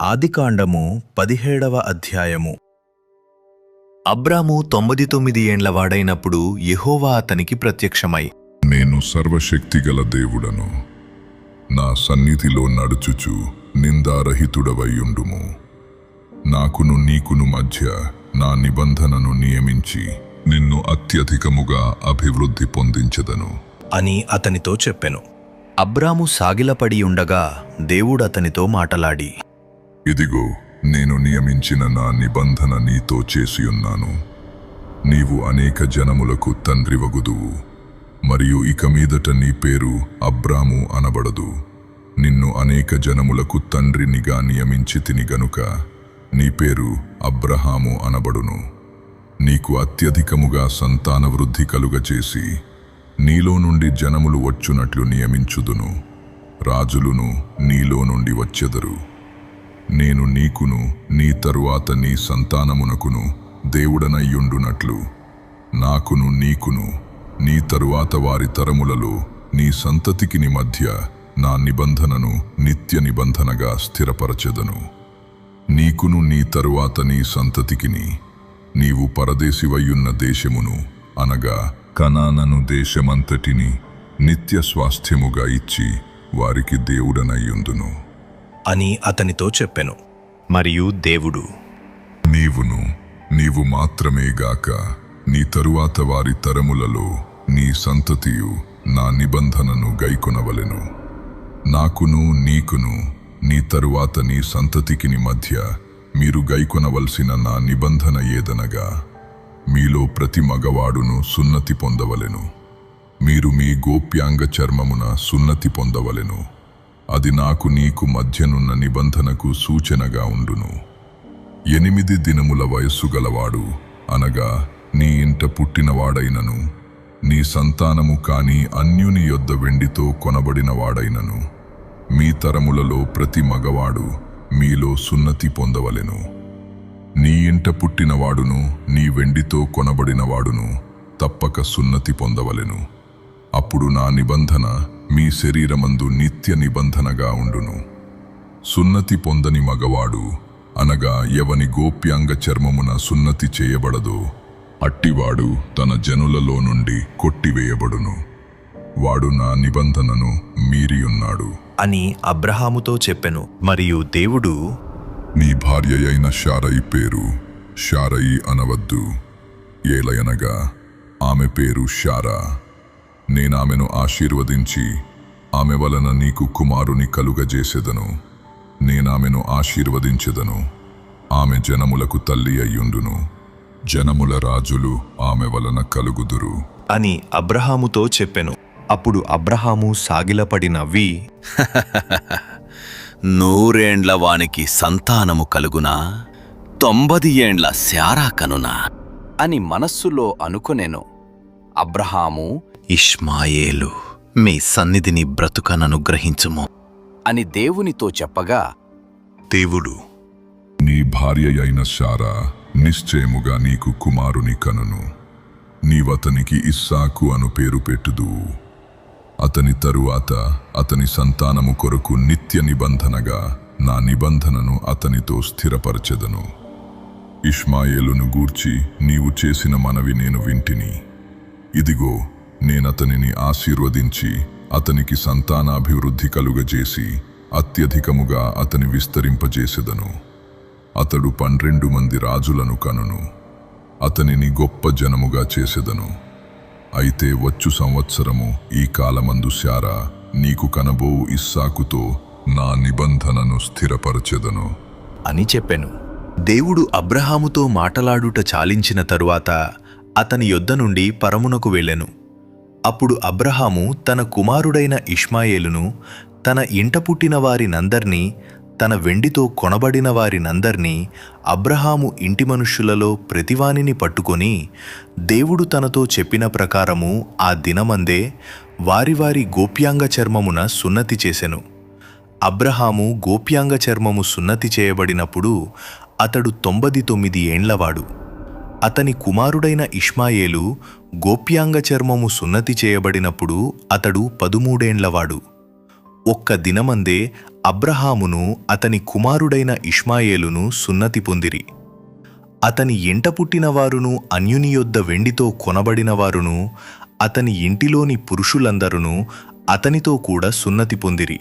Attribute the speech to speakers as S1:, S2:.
S1: ఆదికాండము 17వ అధ్యాయము. అబ్రాము 99 ఏండ్ల వాడైనప్పుడు యెహోవా అతనికి ప్రత్యక్షమై,
S2: నేను సర్వశక్తిగల దేవుడను, నా సన్నిధిలో నడుచుచు నిందారహితుడవైయుండుము. నాకును నీకును మధ్య నా నిబంధనను నియమించి నిన్ను అత్యధికముగా అభివృద్ధి పొందించెదను
S1: అని అతనితో చెప్పెను. అబ్రాము సాగిలపడి ఉండగా దేవుడతనితో మాటలాడి,
S2: ఇదిగో, నేను నియమించిన నా నిబంధన నీతో చేసియున్నాను. నీవు అనేక జనములకు తండ్రివగుదువు, మరియు ఇక మీదట నీ పేరు అబ్రాము అనబడదు. నిన్ను అనేక జనములకు తండ్రినిగా నియమించితిని గనుక నీ పేరు అబ్రహాము అనబడును. నీకు అత్యధికముగా సంతాన వృద్ధి కలుగచేసి నీలో నుండి జనములు వచ్చునట్లు నియమించుదును. రాజులును నీలో నుండి వచ్చెదరు. నేను నీకును నీ తరువాత నీ సంతానమునకును దేవుడనయ్యుండునట్లు నాకును నీకును నీ తరువాత వారి తరములలో నీ సంతతికిని మధ్య నా నిబంధనను నిత్య నిబంధనగా స్థిరపరచెదను. నీకును నీ తరువాత నీ సంతతికిని నీవు పరదేశివయ్యున్న దేశమును అనగా కనానను దేశమంతటిని నిత్య స్వాస్థ్యముగా ఇచ్చి వారికి దేవుడనయ్యుందును
S1: అని అతనితో చెప్పెను. మరియు దేవుడు,
S2: నీవు మాత్రమే గాక నీ తరువాత వారి తరములలో నీ సంతతియు నా నిబంధనను గైకొనవలెను. నాకును నీకును నీ తరువాత నీ సంతతికిని మధ్య మీరు గైకొనవలసిన నా నిబంధన ఏదనగా, మీలో ప్రతి మగవాడును సున్నతి పొందవలెను. మీరు మీ గోప్యాంగ చర్మమున సున్నతి పొందవలెను. అది నాకు నీకు మధ్యనున్న నిబంధనకు సూచనగా ఉండును. 8 దినముల వయస్సు గలవాడు అనగా నీ ఇంట పుట్టినవాడైనను, నీ సంతానము కాని అన్యుని యొద్ద వెండితో కొనబడినవాడైనను, మీ తరములలో ప్రతి మగవాడు మీలో సున్నతి పొందవలెను. నీ ఇంట పుట్టినవాడును నీ వెండితో కొనబడినవాడును తప్పక సున్నతి పొందవలెను. అప్పుడు నా నిబంధన మీ శరీరమందు నిత్య నిబంధనగా ఉండును. సున్నతి పొందని మగవాడు అనగా ఎవని గోప్యాంగ చర్మమున సున్నతి చేయబడదో అట్టివాడు తన జనులలో నుండి కొట్టివేయబడును. వాడు నా నిబంధనను మీరియున్నాడు
S1: అని అబ్రహాముతో చెప్పెను. మరియు దేవుడు,
S2: నీ భార్య అయిన శారయి పేరు శారయి అనవద్దు, ఏలయనగా ఆమె పేరు శారా. నేనామెను ఆశీర్వదించి ఆమె వలన నీకు కుమారుని కలుగజేసెదను. నేనామెను ఆశీర్వదించెదను. ఆమె జనములకు తల్లి అయ్యుండును. జనముల రాజులు ఆమె వలన కలుగుదురు
S1: అని అబ్రహాముతో చెప్పెను. అప్పుడు అబ్రహాము సాగిలపడి నవ్వి,
S3: 100 ఏండ్ల వానికి సంతానము కలుగునా, 90 ఏండ్ల శారా కనునా
S4: అని మనస్సులో అనుకొనెను. అబ్రహాము,
S3: ఇష్మాయేలు, మీ సన్నిధిని బ్రతుకననుగ్రహించుము
S4: అని దేవునితో చెప్పగా,
S1: దేవుడు,
S2: నీ భార్య అయిన శారా నిశ్చయముగా నీకు కుమారుని కనును. నీవతనికి ఇస్సాకు అను పేరు పెట్టుదువు. అతని తరువాత అతని సంతానము కొరకు నిత్య నిబంధనగా నా నిబంధనను అతనితో స్థిరపరచెదను. ఇష్మాయేలును గూర్చి నీవు చేసిన మనవి నేను వింటిని. ఇదిగో, నేనతనిని ఆశీర్వదించి అతనికి సంతానాభివృద్ధి కలుగజేసి అత్యధికముగా అతని విస్తరింపజేసెదను. అతడు 12 మంది రాజులను కనును. అతనిని గొప్ప జనముగా చేసెదను. అయితే వచ్చు సంవత్సరము ఈ కాలమందు శారా నీకు కనబోవు ఇస్సాకుతో నా నిబంధనను స్థిరపరచెదను
S1: అని చెప్పెను. దేవుడు అబ్రహాముతో మాటలాడుట చాలించిన తరువాత అతని యొద్ద నుండి పరమునకు వెళ్ళెను. అప్పుడు అబ్రహాము తన కుమారుడైన ఇష్మాయేలును, తన ఇంట పుట్టిన వారినందర్నీ, తన వెండితో కొనబడిన వారినందర్నీ, అబ్రహాము ఇంటి మనుష్యులలో ప్రతివానిని పట్టుకొని దేవుడు తనతో చెప్పిన ప్రకారము ఆ దినమందే వారి వారి గోప్యాంగ చర్మమున సున్నతి చేసెను. అబ్రహాము గోప్యాంగ చర్మము సున్నతి చేయబడినప్పుడు అతడు 99 ఏండ్లవాడు. అతని కుమారుడైన ఇష్మాయేలు గోప్యాంగ చర్మము సున్నతి చేయబడినప్పుడు అతడు 13 ఏండ్లవాడు. ఒక్క దినమందే అబ్రహామును అతని కుమారుడైన ఇష్మాయేలును సున్నతి పొందిరి. అతని ఎంట పుట్టినవారును అన్యుని యొద్ద వెండితో కొనబడినవారును అతని ఇంటిలోని పురుషులందరును అతనితో కూడా సున్నతి పొందిరి.